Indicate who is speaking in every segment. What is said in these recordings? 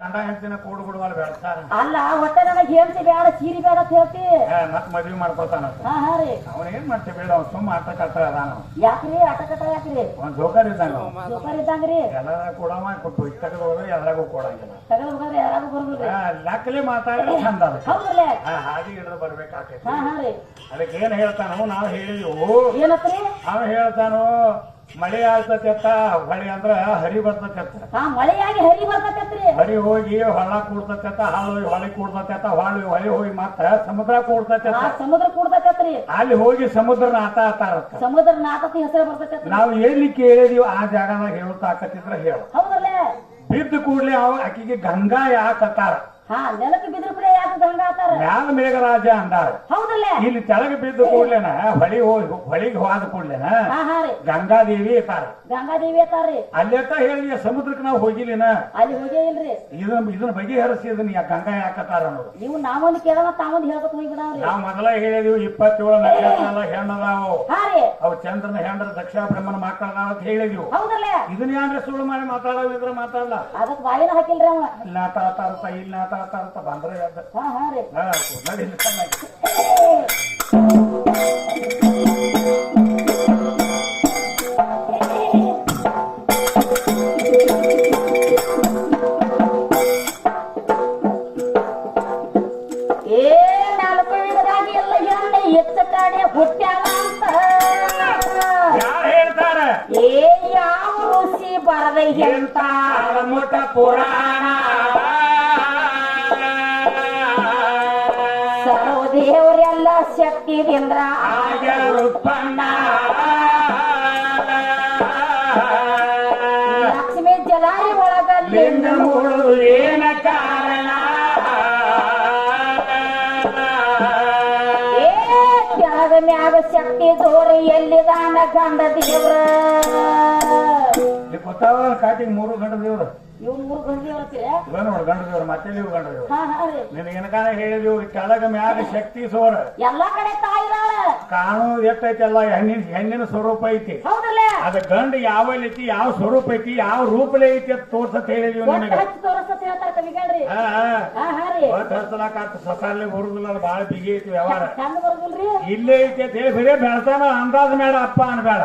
Speaker 1: ಗಂಡ ಹೆಂಡತಿನ ಕೂಡು ಗುಡುವಲ್ಲಿ ಬೆಳೆಸ್ತಾರ.
Speaker 2: ಅಲ್ಲ ಒಟ್ಟ ನನಗೆ ಹೇಳ್ತಿ ಬೇಡ ಸೀರಿ ಬೇಡ ಅಂತ ಹೇಳ್ತಿ.
Speaker 1: ಮತ್ ಮದ್ವಿ ಮಾಡ್ಕೊತಾನ.
Speaker 2: ಹಾ ರೀ
Speaker 1: ಅವನ ಏನ್ ಮಾಡ್ತಿ ಬೇಡ ಅವ್ನು ಸುಮ್ಮ ಆಟ ಕಟ್ಟ ಅದಾನ.
Speaker 2: ಯಾಕ್ರಿ ಆಟ ಕಟ್ಟ ಯಾಕ್ರಿ?
Speaker 1: ಒಂದ್ ಜೋಕರ್ ಇದ್ದಂಗ
Speaker 2: ಜೋಕರ್ ಇದ್ದಂಗ್ರಿ.
Speaker 1: ಎಲ್ಲಾರ ಕೊಡವ ಕೊಟ್ಟು ಇಷ್ಟ ತೆಗೆದೋದ್ರೆ ಎಲ್ಲರಿಗೂ ಕೊಡಂಗಿಲ್ಲ.
Speaker 2: ತೆಗೆದು ಹೋದ್ರೆ ಯಾರಾಗೂ ಬರುದಿಲ್ಲ.
Speaker 1: ಲಕ್ಕಲಿ ಮಾತಾಡಿದ್ರೆ ಚಂದ ಅದ.
Speaker 2: ಹೌದಲ್ಲ
Speaker 1: ಹಾಗೆ ಹಿಡಿದು ಬರ್ಬೇಕಾಗ್ತೈತಿ.
Speaker 2: ಹಾ ರೀ
Speaker 1: ಅದಕ್ಕೆ ಏನ್ ಹೇಳ್ತಾನೋ ನಾವು ಹೇಳಿದ್ವು.
Speaker 2: ಏನತ್ರಿ?
Speaker 1: ಅವ ಹೇಳ್ತಾನೋ ಮಳೆ ಆಗ್ತೈತ ಹೊಳಿ ಅಂದ್ರ ಹರಿ ಬರ್ತೈತ.
Speaker 2: ಹಾ ಮಳೆಯಾಗಿ ಹರಿ ಬರ್ತೈತ್ರಿ.
Speaker 1: ಹರಿ ಹೋಗಿ ಹೊಳ ಕೂಡ್ತೈತ, ಹಾಲು ಹೋಗಿ ಹೊಳಿ ಕೂಡ್ತೈತ, ಹೊಳಿ ಹೋಗಿ ಮತ್ತ ಸಮುದ್ರ ಕೂಡ್ತೈತ.
Speaker 2: ಸಮುದ್ರ ಕೂಡ್ತೈತ್ರಿ.
Speaker 1: ಅಲ್ಲಿ ಹೋಗಿ ಸಮುದ್ರ ನಾತ ಆತಾರತ್ತ.
Speaker 2: ಸಮುದ್ರ ನಾತತಿ ಹೆಸರು ಬರ್ತೈತಿ.
Speaker 1: ನಾವು ಎಲ್ಲಿ ಕೇಳಿದೀವಿ ಆ ಜಾಗದಾಗ ಹೇಳುತ್ತಾ ಆಕತ್ತಿದ್ರ ಹೇಳು.
Speaker 2: ಹೌದಲ್ಲ
Speaker 1: ಬಿದ್ದ ಕೂಡ್ಲೆ ಅವ ಆಕಿಗೆ ಗಂಗಾ ಯಾಕತ್ತಾರ.
Speaker 2: ಹಾ ನೆಲಕ್ಕೆ ಬಿದ್ರು ಕೂಡ ಯಾಕೆ ಗಂಗಾ ಆತಾರ?
Speaker 1: ಮ್ಯಾಲ ಮೇಘರಾಜ ಅಂದಾರ.
Speaker 2: ಹೌದಲ್ಲ
Speaker 1: ಇಲ್ಲಿ ತೆಳಗೆ ಬಿದ್ದ ಕೂಡ್ಲೇನ ಹೊಳಿಗೆ ಹೋದ ಕೂಡ್ಲೇನ ಗಂಗಾದೇವಿ ಇರ್ತಾರ.
Speaker 2: ಗಂಗಾದೇವಿ ಆತಾರ್ರಿ.
Speaker 1: ಅಲ್ಲೇತ ಹೇಳಿ ಸಮುದ್ರಕ್ಕೆ ನಾವು ಹೋಗಿಲಿನ
Speaker 2: ಅಲ್ಲಿ ಹೋಗೇ ಇಲ್ರಿ.
Speaker 1: ಇದನ್ನ ಬಗೆಹರಿಸಿ ಇದನ್ನ ಗಂಗಾ ಯಾಕತ್ತಾರ ಅನ್ನೋದು.
Speaker 2: ನೀವು ನಾವೊಂದು ಕೇಳೋಣ ತಾವೊಂದು ಹೇಳ್ಕೊತ ಹೋಗ್ಬಿಡವ್ರಿ.
Speaker 1: ನಾವ್ ಮೊದಲ ಹೇಳಿದೀವಿ 27 ನಕ್ಷತ್ರ ಹೆಣ್ಣದಾವು.
Speaker 2: ಹಾ ರೀ
Speaker 1: ಅವು ಚಂದ್ರನ ಹೆಂಡ್ರ ದಕ್ಷ ಬ್ರಹ್ಮನ ಮಕ್ಕಳದಾವ ಅಂತ ಹೇಳಿದೀವಿ.
Speaker 2: ಹೌದಲ್ಲ
Speaker 1: ಇದನ್ನ ಯಾನ್ರೆ ಸುಳ್ಳು ಮಾಡಿ ಮಾತಾಡೋದಿದ್ರೆ ಮಾತಾಡಲ್ಲ.
Speaker 2: ಅದಕ್ಕೆ ಬಾಯಿನ ಹಾಕಿಲ್ರಿ ಅವ.
Speaker 1: ಇಲ್ಲಿ ನಾತಾಡ್ತಾರತ ಇಲ್ಲಿ ನಾತಾಡ್ತಾರತ ಬಂದ್ರೆ
Speaker 2: ಹಾ ಹಾ ರೀ
Speaker 1: ನಡಿ ಚೆನ್ನಾಗಿ.
Speaker 2: ನಾಲ್ಕು ಯುಗದಾಗಿ ಎಲ್ಲ ಎಣ್ಣೆ ಎತ್ತ ಕಾಡೆ ಹುಟ್ಟ್ಯಾವ ಅಂತ
Speaker 1: ಯಾರು ಹೇಳ್ತಾರ?
Speaker 2: ಯಾವ ಋಷಿ ಬರದೆ ಎಂತ
Speaker 1: ಮುಟ ಪುರಾಣ
Speaker 2: ಸರ್ವದೇವರೆಲ್ಲ ಶಕ್ತಿದಿಂದ
Speaker 1: ಉತ್ಪನ್ನ
Speaker 2: ಲಕ್ಷ್ಮೀ ಜಲಾರಿ ಒಳಗಲ್ಲಿ
Speaker 1: ಏನ ಕಾರಣ?
Speaker 2: ಕೆಳಗ ಮ್ಯಾಗ ಶಕ್ತಿ ಜೋರಿ ಎಲ್ಲಿದಾನ ಗಂಡ ದೇವ್ರ.
Speaker 1: ಗೊತ್ತಾವ ಕಾಟಿಗೆ 3 ಗಂಡ ದೇವ್ರು.
Speaker 2: ಇವ್ 3 ಗಂಡ ದೇವ್ರ
Speaker 1: ನೋಡಿ ಗಂಡ ದೇವ್ರು ಮತ್ತೆ ನೀವು ಗಂಡ ದೇವ್ರು.
Speaker 2: ಹಾ ಹಾ ರೀ
Speaker 1: ನಿನಗೇನಕಾನ ಹೇಳಿದ್ವಿ ಕೆಳಗ ಮ್ಯಾಗ ಶಕ್ತಿ ಸೋರ
Speaker 2: ಎಲ್ಲಾ ಕಡೆ ತಾಯಿದಾಳ.
Speaker 1: ಕಾಣೋದು ಎಷ್ಟೈತಲ್ಲ ಹೆಣ್ಣಿನ ಸ್ವರೂಪ ಐತಿ.
Speaker 2: ಹೌದಲ್ಲ
Speaker 1: ಅದ ಗಂಡ ಯಾವ ಐತಿ ಯಾವ ಸ್ವರೂಪ ಐತಿ ಯಾವ ರೂಪಲೇ ಐತಿ ಅಂತ ತೋರ್ಸತ್ ಹೇಳಿದ್ವಿ ನಿನಗೆ.
Speaker 2: ತೋರ್ಸತ್ ಹೇಳ್ತಾರ ಕವಿಗಳ್ರಿ.
Speaker 1: ಸಸಾಲೆ ಬರುದಿಲ್ಲ ಅದು ಬಾಳ ಬಿಗಿ ಐತಿ ವ್ಯವಹಾರ.
Speaker 2: ಚಂದ ಬರುದಿಲ್ರಿ.
Speaker 1: ಇಲ್ಲೇ ಐತಿ ಅಂತ ಹೇಳಿ ಬರೇ ಬೆಳ್ತಾನ ಅಂದಾಜ್ ಮೇಡ ಅಪ್ಪ ಅನ್ಬೇಡ.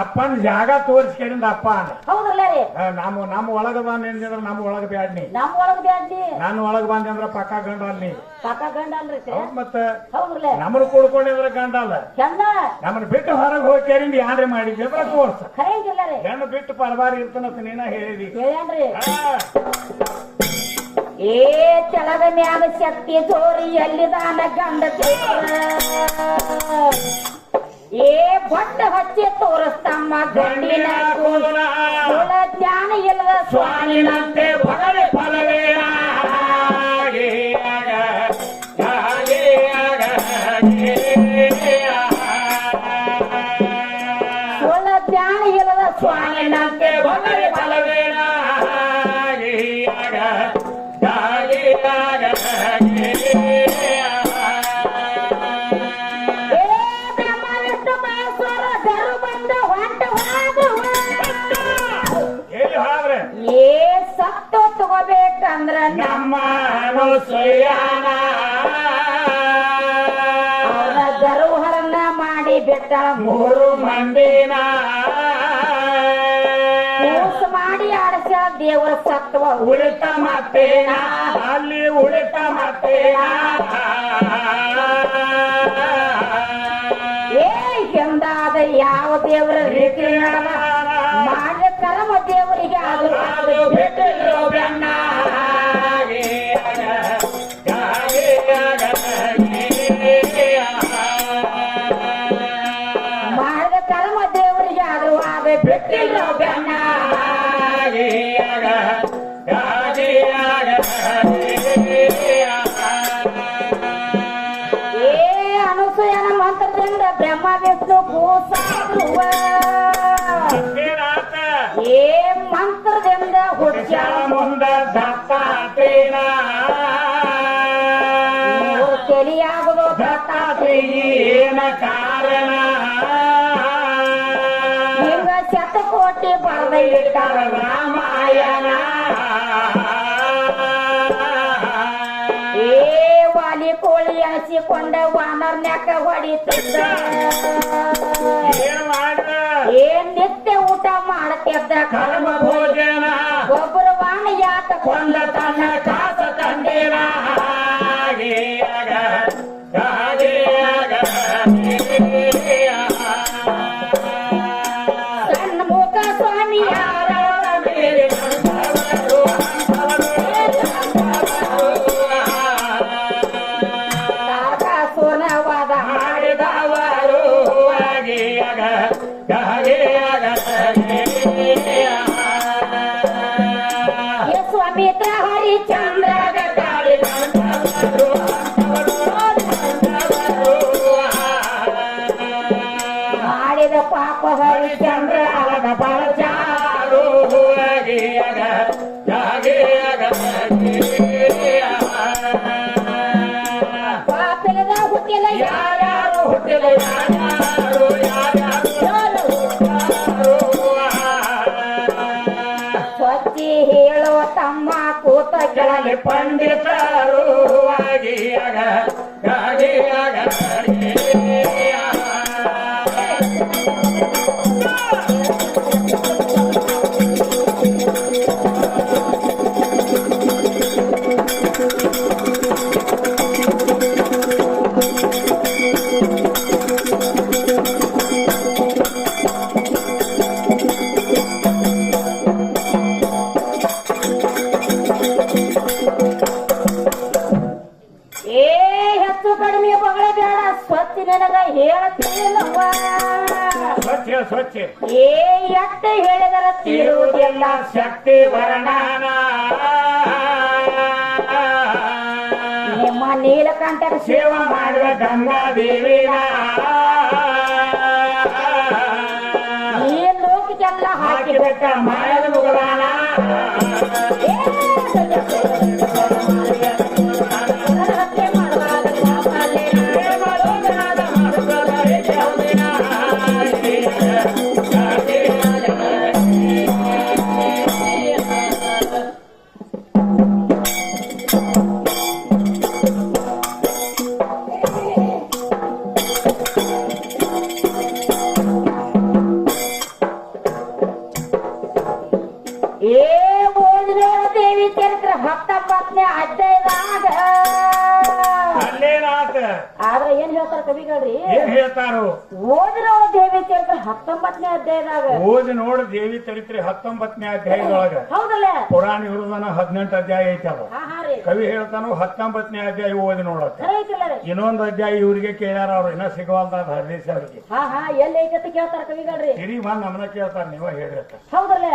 Speaker 1: ಅಪ್ಪನ ಜಾಗ ತೋರಿಸ್ಕೇಳಿಂದ ಅಪ್ಪ ಅನ್ನ.
Speaker 2: ಹೌದಲ್ಲ ರೀ
Speaker 1: ನಮ್ಮ ಒಳಗ ಬಂದ ಏನಿದ್ರ ನಮ್ಮ ಒಳಗ ಬ್ಯಾಡ್ನಿ.
Speaker 2: ನಮ್ಮ ಒಳಗ ಬ್ಯಾಡ್ನಿ.
Speaker 1: ನನ್ನ ಒಳಗ ಬಂದೆ ಅಂದ್ರ ಪಕ್ಕ ಗಂಡ ಅಲ್ಲಿ.
Speaker 2: ಪಕ್ಕ ಗಂಡ ಅಲ್ರಿ
Speaker 1: ಮತ್ತ
Speaker 2: ಹೌದಲ್ಲ
Speaker 1: ನಮ್ಮನ್ನ ಕುಡ್ಕೊಂಡಿದ್ರ ಗಂಡ ಅಲ್ಲ.
Speaker 2: ಚಂದ
Speaker 1: ನಮ್ಮನ್ನ ಬಿಟ್ಟು ಹೊರಗೆ ಹೋಗಿ ಕೇಳಿಂದ ಯಾರೇ ಮಾಡಿದ್ವಿ ಅಂದ್ರ ತೋರ್ಸ.
Speaker 2: ಖರೇಗಿಲ್ಲ ರೀ
Speaker 1: ಹೆಣ್ಣು ಬಿಟ್ಟು ಪರಬಾರಿ ಇರ್ತಾನಂತ ನೀನ ಹೇಳಿದಿ.
Speaker 2: ಹೇಳ್ಯಾನ್ರಿ. ಕೆಳಗ ಮ್ಯಾಗ ಶಕ್ತಿ ಜೋರಿ ಎಲ್ಲಿದಾನ ಗಂಡ ದೇವ್ರ. ಬೊಟ್ಟ ಹಚ್ಚಿ ತೋರಿಸ್ತಮ್ಮ ಗಂಡಿನ ಕುಲ ಜ್ಞಾನ ಇಲ್ಲದ
Speaker 1: ಸ್ವಾಮಿನಂತೆ ಬಗಲೆ ಫಲವೇ
Speaker 2: ಕುಲ ಜ್ಞಾನ ಇಲ್ಲದ ಸ್ವಾಮಿನಂತೆ
Speaker 1: ಬಗಲೆ ಫಲವೇ
Speaker 2: ಸತ್ತು ತಗೋಬೇಕಂದ್ರ
Speaker 1: ನಮ್ಮ
Speaker 2: ಅವರ ಗರುಹರನ್ನ ಮಾಡಿ ಬಿಟ್ಟ
Speaker 1: 3 ಮಂದಿನ
Speaker 2: ಮೋಸ ಮಾಡಿ ಆಡಸ ದೇವರ ಸತ್ವ
Speaker 1: ಉಳಿತ ಮತ್ತೇನ ಅಲ್ಲಿ ಉಳಿತ ಮತ್ತೇನ
Speaker 2: ಎಂದಾದ ಯಾವ ದೇವರ ರೀತಿ ಮಾಡಿದ ಕರ್ಮ ದೇವರಿಗೆ ಅದು
Speaker 1: ಬಿಟ್ಟಿರೋ ಬೆನ್ನ
Speaker 2: ಮಾಡಿದ ಕರ್ಮ ದೇವರಿಗೆ ಆದ್ರೂ ಆದ ಬಿಟ್ಟಿರೋ ಬೆನ್ನ ಅನುಸೂಯನ ಮಂತ್ರದಿಂದ ಬ್ರಹ್ಮ ವಿಷ್ಣು ಭೂಸಾರುವ ಮಂತ್ರದಿಂದ ಹುಚ್ಚ
Speaker 1: ಮುಂದ ದತ್ತಾತ್ರೇಯ
Speaker 2: ತಿಳಿಯಾಗುವುದು ದತ್ತಾತ್ರೇಯ
Speaker 1: ಏನ ಕಾರಣ?
Speaker 2: ಹಿಂಗ 7 ಕೋಟಿ ಬರೆದ ಇಟ್ಟಾರ
Speaker 1: ರಾಮಾಯಣ
Speaker 2: ಸಾಲಿ ಕೋಳಿ ಅನಿಸಿಕೊಂಡ ವಾನರ್ನ್ಯಾಕ ಹೊಡಿತಿದ್ದ
Speaker 1: ಏನ್ ಮಾಡ್ದ
Speaker 2: ಏನ್ ನಿತ್ಯ ಊಟ ಮಾಡತ್ತಿದ್ದ
Speaker 1: ಕರ್ಮ ಭೋಜನ
Speaker 2: ಒಬ್ಬರ ವಾಣ ಯಾಕ
Speaker 1: ಕೊಂದ ತನ್ನ ಕಾಸ ತಂದಿನ ಹಾಗೆ ಆಗ ಹಾಗೆ ಆಗ
Speaker 2: ಸಣ್ಣ ಮುಖ ಸ್ವಾಮಿ ಯಾರ ಸೋನವಾದ
Speaker 1: ಮಾಡಿದವರು ಹಾಗೆ ಆಗ ಹಾಗೆ ಆಗ
Speaker 2: ಸ್ವಾಮಿತ್ರ ಹರಿಚಂದ್ರ ಮಾಡಿದ ಪಾಪ ಹರಿಚಂದ್ರ ಪಾಪದ ಹುಟ್ಟಿಲ್ಲ
Speaker 1: ಯಾರ್ಯಾರು ಹುಟ್ಟಿದ ಯಾರ್ಯಾರು ಯಾರ್ಯಾರು
Speaker 2: ಸ್ವಚ್ಛಿ ಹೇಳೋ ತಮ್ಮ ಕೂತ ಕೆಳಗೆ
Speaker 1: ಪಂಡಿತರು ಆಗಿಯಾಗ ಆಗಿಯಾಗ
Speaker 2: ಏ ಹೆಚ್ಚು ಕಡಿಮೆ ಬಗಳ ಬೇಡ ಸ್ವಚ್ಛ ನನಗ ಹೇಳ್ತೀನವ್ವ
Speaker 1: ಸ್ವಚ್ಛ ಸ್ವಚ್ಛ
Speaker 2: ಏ ಎಟ್ಟ ಹೇಳಿದರ
Speaker 1: ಇರುವುದೆಲ್ಲ ಶಕ್ತಿ ವರ್ಣನ
Speaker 2: ನಿಮ್ಮ ನೀಲಕಂಠರ
Speaker 1: ಸೇವಾ ಮಾಡುವ ಗಂಗಾ ದೇವಿನ
Speaker 2: ಈ ಲೋಕಕ್ಕೆಲ್ಲ
Speaker 1: ಹಾಕಿಬೇಕ ಮಾಯದ ಮುಗದಾನ
Speaker 2: ಹತ್ಯೆ ಮಾಡುವಾಗ ಪಾಪಲ್ಲೇ ಏ ಓದಿರೋ ದೇವಿ ಚರಿತ್ರೆ 19ನೇ ಅಧ್ಯಾಯದಾಗ
Speaker 1: ಅಲ್ಲೇನಾತ
Speaker 2: ಆದ್ರೆ ಏನ್ ಹೇಳ್ತಾರ ಕವಿಗಳ್ರಿ
Speaker 1: ಏನ್ ಹೇಳ್ತಾರು
Speaker 2: ಓದಿರೋ ದೇವಿ ಚರಿತ್ರೆ 19ನೇ ಅಧ್ಯಾಯದಾಗ
Speaker 1: ಓದಿ ನೋಡು ದೇವಿ ಚರಿತ್ರೆ 19ನೇ ಅಧ್ಯಾಯದೊಳಗ
Speaker 2: ಹೌದಲ್ಲ
Speaker 1: ಪುರಾಣ ಇರುದನ 18 ಅಧ್ಯಾಯ ಐತಿ ಅದು
Speaker 2: ಹಾ ರೀ
Speaker 1: ಕವಿ ಹೇಳ್ತಾನು 19ನೇ ಅಧ್ಯಾಯ ಓದಿ ನೋಡತ್ತ
Speaker 2: ಖರೆ ಐತಿಲ್ಲ ರೀ
Speaker 1: ಇನ್ನೊಂದು ಅಧ್ಯಾಯ ಇವ್ರಿಗೆ ಕೇಳ್ಯಾರ ಅವ್ರು ಇನ್ನ ಸಿಗವಲ್ದ ಹರದೇಶ ಅವ್ರಿಗೆ
Speaker 2: ಹಾ ಎಲ್ಲಿ ಐತೆ ಕೇಳ್ತಾರ ಕವಿಗಳ್ರಿ
Speaker 1: ತಿರಿ ಬಂದ್ ನಮ್ಮನ್ನ ಕೇಳ್ತಾರ ನೀವ ಹೇಳಿರತ್ತ
Speaker 2: ಹೌದಲ್ಲ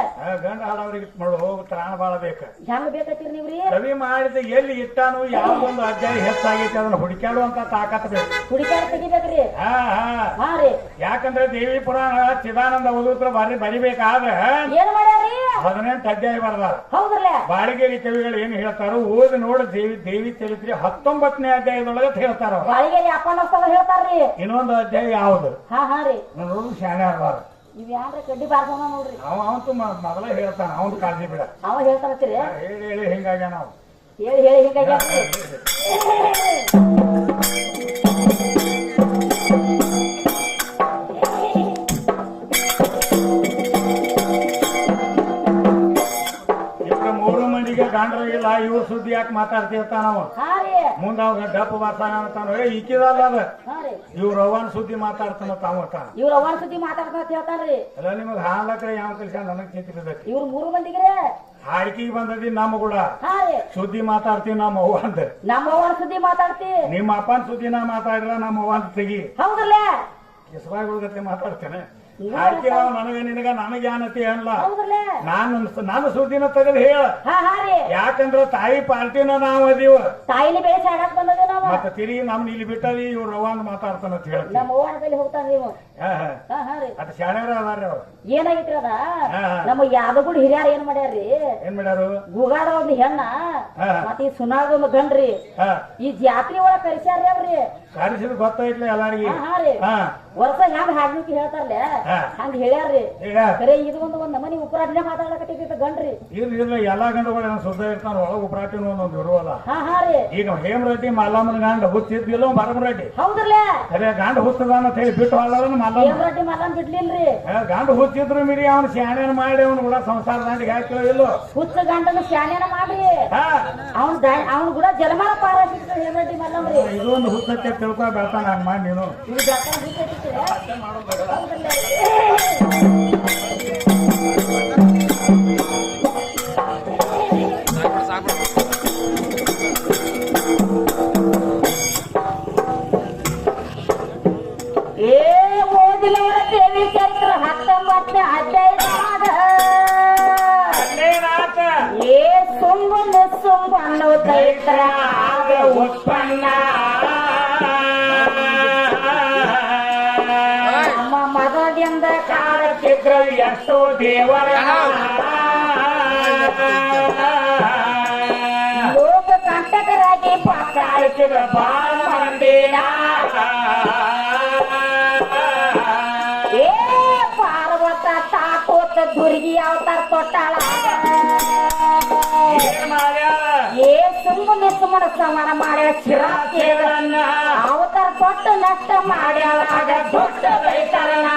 Speaker 1: ಗಂಡ ಹಾಡವ್ರಿಗೆ ನೋಡು ಹೋಗಿ ತ್ರಾಣ ಬಾಳ ಬೇಕ
Speaker 2: ಹೆಂಗ್ ಬೇಕತ್ತೀರಿ ನೀವ್ರಿ
Speaker 1: ಕವಿ ಮಾಡಿದ ಎಲ್ಲಿ ಇಟ್ಟಾನು ಯಾವ್ದೊಂದು ಅಧ್ಯಾಯ ಹೆಚ್ಚಾಗೈತಿ ಅದನ್ನ ಹುಡುಕ್ಯಾಡುವಂತ ತಾಕತ್ ಬೇಕು
Speaker 2: ಹುಡುಕಾಡ ತೆಗಿಬೇಕ್ರಿ
Speaker 1: ಹಾ ಹಾ
Speaker 2: ಹಾ ರೀ
Speaker 1: ಯಾಕಂದ್ರೆ ದೇವಿ ಪುರಾಣ ಚಿದಾನಂದ ಓದುತ್ರ ಬರಿಬೇಕಾದ್ರೆ
Speaker 2: ಏನ್ ಮಾಡ್ಯಾರಿ
Speaker 1: 18 ಅಧ್ಯಾಯ ಬರ್ದಾರ
Speaker 2: ಹೌದಲ್ಲ
Speaker 1: ಬಾಳಿಗೇರಿ ಕವಿಗಳು ಏನ್ ಹೇಳ್ತಾರೋ ಓದಿ ನೋಡು ದೇವಿ ಚರಿತ್ರೆ 19ನೇ ಅಧ್ಯಾಯದೊಳಗೆ ಹೇಳ್ತಾರ ಅವ್ರು.
Speaker 2: ಬಾಳಿಗೆಲಿ ಅಪ್ಪನಸ್ತವ ಹೇಳ್ತಾರ್ರಿ
Speaker 1: ಇನ್ನೊಂದು ಅಧ್ಯಾಯ ಯಾವ್ದು
Speaker 2: ಹಾ ರೀ
Speaker 1: ನೋಡು ಶಾಣೆ ಅರ್ವಾರ
Speaker 2: ಇವ್ ಯಾನ್ರ ಕಡ್ಡಿ ಬಾರ್ಸೋಣ ನೋಡ್ರಿ
Speaker 1: ಅವಂತೂ ಮೊದಲ ಹೇಳ್ತಾನ ಅವನ್ ಕಾಳಜಿ ಬಿಡ
Speaker 2: ಅವ ಹೇಳ್ತಾನತ್ತೀರಿ
Speaker 1: ಹೇಳಿ ಹೇಳಿ ಹಿಂಗಾಗ್ಯ ನಾವು
Speaker 2: ಹೇಳಿ ಹಿಂಗಾಗಿ
Speaker 1: ಇವ್ರ ಮೂರು ಮಂದಿಗೆ ಗಾಂಡ್ರಾಗಿಲ್ಲ ಇವ್ರ ಸುದ್ದಿ ಯಾಕೆ ಮಾತಾಡ್ತಿರ್ತಾನವ
Speaker 2: ಹಾ ರೀ
Speaker 1: ಮುಂದ ಅವಾಗ ಡಪ್ಪ ಬರ್ತಾನ ಅಂತಾನ ಇಕ್ಕಿದಲ್ಲ ಅದ
Speaker 2: ಹಾ ರೀ
Speaker 1: ಇವ್ರ ಅವನ್ ಸುದ್ದಿ ಮಾತಾಡ್ತಾನ ತಾವ ತಾನ
Speaker 2: ಇವ್ರ ಅವನ ಸುದ್ದಿ ಮಾತಾಡ್ತಾ ಹೇಳ್ತಾರ್ರಿ
Speaker 1: ಎಲ್ಲ ನಿಮಗ್ ಹಾಡ್ಲಕ್ರೆ ಯಾವ ಕೆಲಸ ನನಗ್ ಚಿಂತೆ ಬಿದ್ದೈತಿ
Speaker 2: ಇವ್ರ 3 ಮಂದಿಗ್ರೆ
Speaker 1: ಹಾಡ್ಕಿಗೆ ಬಂದದಿ ನಮ್ಮ ಕೂಡ
Speaker 2: ಹಾ ರೀ
Speaker 1: ಸುದ್ದಿ ಮಾತಾಡ್ತೀವಿ ನಮ್ಮ ಅವ್ವ ಅಂದ
Speaker 2: ನಮ್ಮ ಅವನ ಸುದ್ದಿ ಮಾತಾಡ್ತಿ
Speaker 1: ನಿಮ್ಮ ಅಪ್ಪನ ಸುದ್ದಿನ ಮಾತಾಡಿದ್ರ ನಮ್ಮ ಅವ್ವ ಅಂತ ತೆಗಿ
Speaker 2: ಹೌದಲ್ಲ
Speaker 1: ಕಿಸಬಾಯಿಗಳ ಜೊತೆ ಮಾತಾಡ್ತೇನೆ ಹಾಡ್ಕಿ ನನಗೆ ನಿನಗ ನನಗೆ ಏನತಿ ಅಲ್ಲ
Speaker 2: ಹೌದಲ್ಲ
Speaker 1: ನಾನು ಸುದ್ದಿನ ತೆಗೆದು ಹೇಳ
Speaker 2: ಹಾ ರೀ
Speaker 1: ಯಾಕಂದ್ರ ತಾಯಿ ಪಾರ್ಟಿನ ನಾವ್ ಅದೀವ
Speaker 2: ತಾಯಿಲಿ ಬೇಸ್ ಆಡಕ್ ಬಂದದ ನಾವ
Speaker 1: ಮತ್ತ ತಿರುಗಿ ನಮ್ನ ಇಲ್ಲಿ ಬಿಟ್ಟದಿ ಇವ್ರ ರವಾನ್ ಮಾತಾಡ್ತಾನ ಅಂತ ಹೇಳ್ತೀನಿ
Speaker 2: ನಮ್ಮ ಅವ್ವನ ಕೈಲಿ ಹೋಗ್ತಾನ ನೀವು
Speaker 1: ಹಾ
Speaker 2: ಹಾ ರೀ
Speaker 1: ಅಟ್ ಶಾಣ್ಯಾರ ಅದಾರ ಅವ್ರು
Speaker 2: ಏನಾಗಿತ್ರಿ ಅದ
Speaker 1: ಹಾ.
Speaker 2: ನಮ್ಮ ಯಾದಗುಡಿ ಹಿರಿಯಾರ ಏನ್ ಮಾಡ್ಯಾರ್ರಿ
Speaker 1: ಏನ್ ಮಾಡ್ಯಾರು
Speaker 2: ಗುಗಾಡ ಒಂದ್ ಹೆಣ್ಣ
Speaker 1: ಹಾ.
Speaker 2: ಮತ್ತ ಈ ಸುನಾದ ಒಂದ್ ಗಂಡ್ರಿ
Speaker 1: ಹಾ
Speaker 2: ಈ ಜಾತ್ರೆ ಒಳಗ ಕರ್ಸ್ಯಾರ್ರಿ ಅವ್ರಿ
Speaker 1: ಕರೆಸಿದ್ ಗೊತ್ತಾಯ್ತಲ್ಲ ಎಲ್ಲಾರಿಗೆ.
Speaker 2: ಹಾ ರೀ
Speaker 1: ಹಾ
Speaker 2: ವರ್ಷ ಹೆಂಗ್ ಹಾಡ್ಲಿಕ್ಕೆ ಹೇಳ್ತಾರಲ್ಲ
Speaker 1: ಹಾ.
Speaker 2: ಹಂಗ ಹೇಳ್ಯಾರ್ರಿ.
Speaker 1: ಈಗ
Speaker 2: ಖರೆ ಇದು ಒಂದ್ ನಮನಿ ಉಪರಾಟನೆ ಮಾತಾಡಕತ್ತೈತಿ ಗಂಡ್ರಿ.
Speaker 1: ಇಲ್ಲ ಎಲ್ಲಾ ಗಂಡುಗಳು ಸುದ್ದ ಇರ್ತಾನ ಒಳಗ ಉಪರಾಟಿನ ಒಂದೊಂದು ಇರುವಲ್ಲ.
Speaker 2: ಹಾ ರೀ
Speaker 1: ಈಗ ಹೇಮರೆಡ್ಡಿ ಮಲ್ಲಮ್ಮನ ಗಂಡ ಹುಚ್ಚಿದ್ದಿಲ್ಲ ಮರಮರೆಡ್ಡಿ
Speaker 2: ಹೌದ್ರಲ್ಲ
Speaker 1: ಖರೆ ಗಂಡ ಹುಚ್ಚದಾನ ಅಂತ ಹೇಳಿ ಬಿಟ್ಟು ಹಾಳಾರ ಮಲ್ಲಮ್ಮ
Speaker 2: ರೊಟ್ಟಿ ಮಲ್ಲನ್ ಬಿಡ್ಲಿಲ್ರಿ.
Speaker 1: ಗಂಡ ಹುಚ್ಚಿದ್ರು ಮಿರಿ ಅವ್ನ ಶಾಣೆನ ಮಾಡಿ ಅವ್ನು ಕೂಡ ಸಂಸಾರ ದಾಂಡಿಗೆ ಹಾಕಿಲ್ಲ ಇಲ್ಲೋ
Speaker 2: ಹುಚ್ಚ ಗಂಡನ ಶಾನ್ಯಾನ ಮಾಡ್ರಿ.
Speaker 1: ಹಾ
Speaker 2: ಅವ್ನ ಕೂಡ ಜಲಮಾನ ಪಾರ ಸಿಕ್ತು ಹೇಮರೆಡ್ಡಿ ಮಲ್ಲಮ್ರಿ.
Speaker 1: ಇದು ಒಂದು ಹುಚ್ಚಕ್ಕೆ ತಿಳ್ಕೊ ಬೆಳ್ತಾನ ಹಂಗ ಮಾಡಿ ನೀನು.
Speaker 2: ಇದು ಬೆಳ್ತಾನ ಹುಚ್ಚೈತಿ. ಓದಿನವರ ದೇವಿ ಚರಿತ್ರ 19ನೇ ಅಧ್ಯಾಯದಾಗ ಸುಂಬನ್ನು ಚೈತ್ರ
Speaker 1: ಉತ್ಪನ್ನ
Speaker 2: ನಮ್ಮ ಮದದಿಂದ
Speaker 1: ಕಾಡುತ್ತಿದ್ರ ಎಷ್ಟೋ ದೇವರ
Speaker 2: ಲೋಕ ಕಂಟಕರಾಗಿ
Speaker 1: ಕಾಡುತ್ತಿರ ಬಾಳ ಮಂದಿನ
Speaker 2: ಏ ಪಾರ್ವತ ತಾಕೋತ ದುರ್ಗಿ ಅವತಾರ ತೊಟ್ಟಾಳ. ಏ ಸುಮ್ಮನೆ ಸಮಾನ ಮಾಡ್ಯಾಳ ಚಿರಾಚೇಗಳನ್ನ ಅವತಾರ ತೊಟ್ಟು ನಷ್ಟ ಮಾಡ್ಯಾಳ ದೊಡ್ಡ ರೈತರನ್ನ.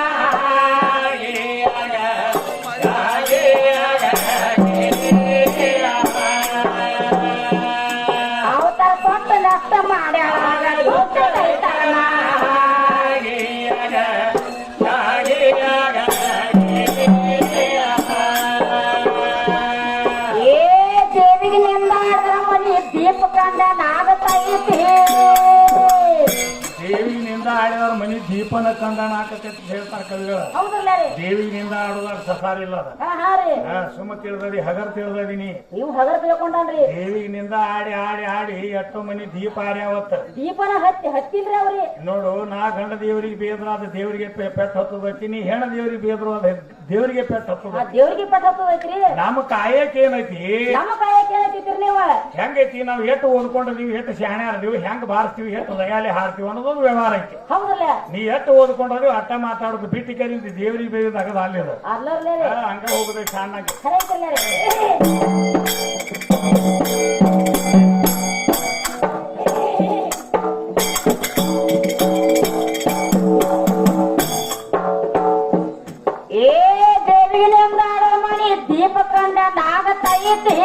Speaker 2: ಅವತಾರ ತೊಟ್ಟು ನಷ್ಟ ಮಾಡ್ಯಾಳ ದೊಡ್ಡ ರೈತರನ್ನ. ದೀಪ ಕಂಡ ನಾಗತೈತಿ
Speaker 1: ದೇವಿನಿಂದ ಆಡಿದವ್ರ ಮನಿ ದೀಪನ ಕಂದಣ ಆಕತೈತಿ ಹೇಳ್ತಾರ ಕವಿಗಳು.
Speaker 2: ಹೌದಲ್ಲ ರೀ
Speaker 1: ದೇವಿನಿಂದ ಆಡೋದಾಗ ಸಸಾರ ಇಲ್ಲ ಅದ.
Speaker 2: ಹಾ ರೀ
Speaker 1: ಸುಮ್ಮ ತಿಳಿದದಿ ಹಗರ್ ತಿಳಿದೀನಿ.
Speaker 2: ನೀವು ಹಗರ್ ತಿಳ್ಕೊಂಡ್ರಿ.
Speaker 1: ದೇವಿನಿಂದ ಆಡಿ ಆಡಿ ಆಡಿ ಎಷ್ಟೋ ಮನಿ ದೀಪ ಆರ್ಯಾವತ್ತ
Speaker 2: ದೀಪನ ಹತ್ತಿಲ್ರಿ ಅವ್ರಿ.
Speaker 1: ನೋಡು ನಾ ಗಂಡ ದೇವರಿಗೆ ಬೇದ್ರ ಅದ ದೇವರಿಗೆ ಪೆಟ್ ಹತ್ತದೈತಿ. ನೀ ಹೆಣ ದೇವರಿಗೆ ಬೇದ್ರು ಅದ ದೇವರಿಗೆ ಪೆಟ್ ಹತ್ತದ.
Speaker 2: ದೇವ್ರಿಗೆ ಪೆಟ್ ಹತ್ತದೈತ್ರಿ.
Speaker 1: ನಮ್ಮ ಕಾಯಕ್ ಏನೈತಿ
Speaker 2: ನಮ್ಮ ಕಾಯಕ್ಕೆ ಏನೈತಿ ನೀವ
Speaker 1: ಹೆಂಗೈತಿ ನಾವ್ ಎಷ್ಟು ಓದ್ಕೊಂಡಿದೀವಿ ಎಷ್ಟು ಶಾಣೆ ಆಡ್ತೀವಿ ಹೆಂಗ್ ಬಾರಿಸ್ತೀವಿ ಎಷ್ಟು ದಯಾಲಿ ಹಾಡ್ತೀವಿ ಅನ್ನೋದೊಂದು ವ್ಯವಹಾರ ಐತಿ.
Speaker 2: ಹೌದಲ್ಲ
Speaker 1: ನೀ ಎಷ್ಟು ಓದ್ಕೊಂಡ್ರಿ ಅಟ್ಟ ಮಾತಾಡೋದು ಬಿಟ್ಟು ಕರಿಂದ ದೇವರಿಗೆ ಬೇಯ್ದಾಗದ ಅಲ್ಲಿದು ಹಂಗ ಹೋಗುದ ಚೆನ್ನಾಗಿ.
Speaker 2: ಏ ದೇವಿನಿಂದ ಮಣಿ ದೀಪ ಕಂಡ ನಾಗತೈತಿ.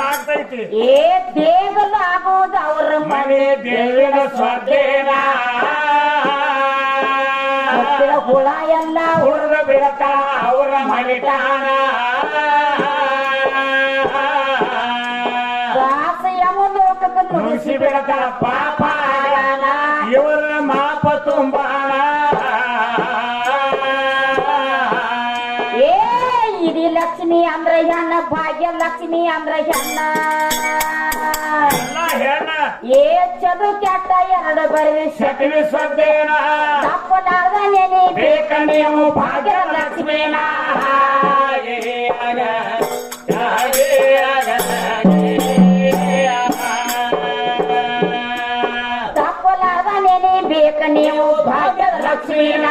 Speaker 1: ಆಗ್ತೈತಿ
Speaker 2: ಏ ದೇಗಲು ಆಗೋದು ಅವ್ರ
Speaker 1: ಮನೆ ದೇವಿನ ಸ್ವದೇನ
Speaker 2: ಹುಳ ಎಲ್ಲ
Speaker 1: ಹುಡುಗ ಬಿಡತ ಅವರ ಮನಿತಾನ
Speaker 2: ಲೋಕಕ್ಕೆ
Speaker 1: ನುಡಿಸಿ ಬಿಡತಾರ ಪಾಪ ಇವರ ಮಾಪ ತುಂಬಾಣ.
Speaker 2: ಏ ಇಡೀ ಲಕ್ಷ್ಮಿ ಅಂದ್ರ ಹೆಣ್ಣ ಭಾಗ್ಯ ಲಕ್ಷ್ಮಿ ಅಂದ್ರ ಹೆಣ್ಣ.
Speaker 1: ಹೆಣ್ಣ
Speaker 2: ಏ ಚದು ಕೆಟ್ಟ ಎರಡು ಬರವಿ
Speaker 1: ಶಕ್ತಿ ಸ್ವದೇನ
Speaker 2: ತಪ್ಪಲಾರ್ದ ನೆನೆ
Speaker 1: ಬೇಕ ನೀವು ಭಾಗ್ಯ ಲಕ್ಷ್ಮೀನ.
Speaker 2: ತಪ್ಪಲಾರ್ದ ನೆನೆ ಬೇಕ ನೀವು ಭಾಗ್ಯ ಲಕ್ಷ್ಮೀನ.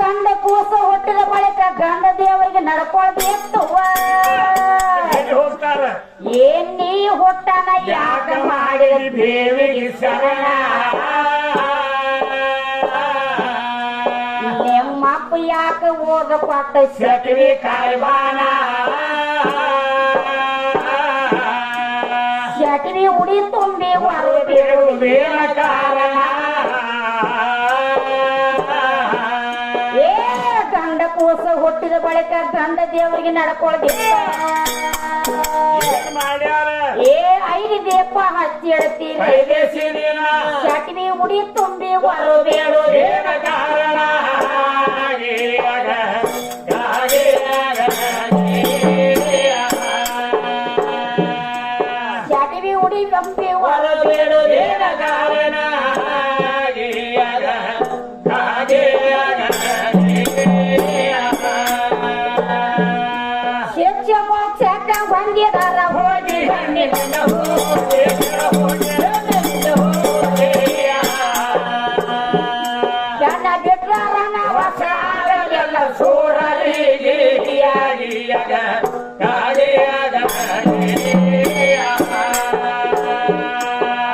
Speaker 2: ಗಂಡ ಕೂಸ ಹುಟ್ಟಿದ ಬಳಿಕ ಗಂಡ ದೇವರಿಗೆ ನಡ್ಕೊಳ್ಬೇಕು.
Speaker 1: ಹೋಗ್ತಾರ
Speaker 2: ಏನ್ ನೀ ಹುಟ್ಟನ
Speaker 1: ಯಾಕ ಮಾಡಿದ ದೇವಿಗೆ ಶರಣ.
Speaker 2: ನಿಮ್ಮಪ್ಪ ಯಾಕ ಓದ ಕೊಟ್ಟ
Speaker 1: ಶಕ್ತಿ ಕಾಯ್ವಾನ
Speaker 2: ಶಟವಿ ಉಡಿ ತುಂಬಿ
Speaker 1: ಬಿಡುವುದೇನ ಕಾರಣ.
Speaker 2: ಏ ಗಂಡ ಕೂಸ ಹುಟ್ಟಿದ ಬಳಿಕ ಗಂಡ ದೇವರಿಗೆ ನಡ್ಕೊಳ್ಬೇಕು.
Speaker 1: ಮಾಡ್ಯಾರ
Speaker 2: ಏ 5 ದೀಪ ಹಚ್ಚಿ ಇಡ್ತೀವಿ ಶಟವಿ ಉಡಿ ತುಂಬಿ
Speaker 1: ಬೇಡುವುದೇನ ಕಾರಣ.
Speaker 2: ಶಟವಿ ಉಡಿ ತುಂಬಿ
Speaker 1: ಬೇಡುವುದೇನ ಕಾರಣ. ಸೂರಲಿಗಿಯಾಗಿಯಗ ಕಾಳಿಯಗ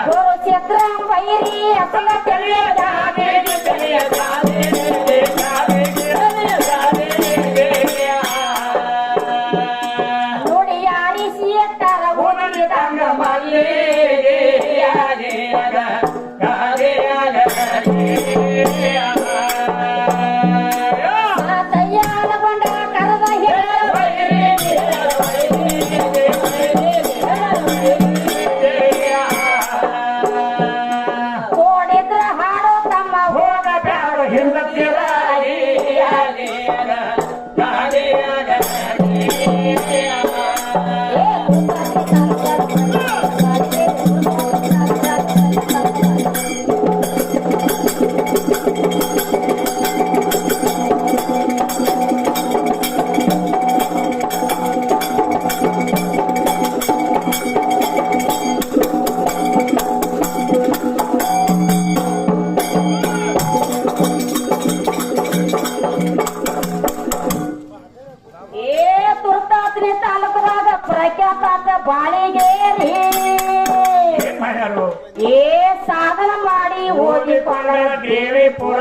Speaker 2: ಕುರುಕ್ಷೇತ್ರ ಬೈರಿ ಅಸಲ ತಿಳಿಯದ ನೋಡಿ ಯಾರಿಸಿ ಎತ್ತರ ಉಳಿದಂಗ ತಯ್ಯಾದ ಬಂಡ ಕರದ ಓಡಿದ್ರ ಹಾಡೋ ತಮ್ಮ
Speaker 1: ಹೋಗ ಬ್ಯಾಡ ಹಿಂದತ್ತಿರ
Speaker 2: ತುರ್ತಾತ್ರಿ ತಾಲೂಕದಾಗ ಪ್ರಖ್ಯಾತ ಬಾಳಿಗೇರಿ
Speaker 1: ಮಾಡ್ಯಾರು
Speaker 2: ಏ ಸಾಧನ ಮಾಡಿ ಹೋಗಿ
Speaker 1: ದೇವಿ ಪುರ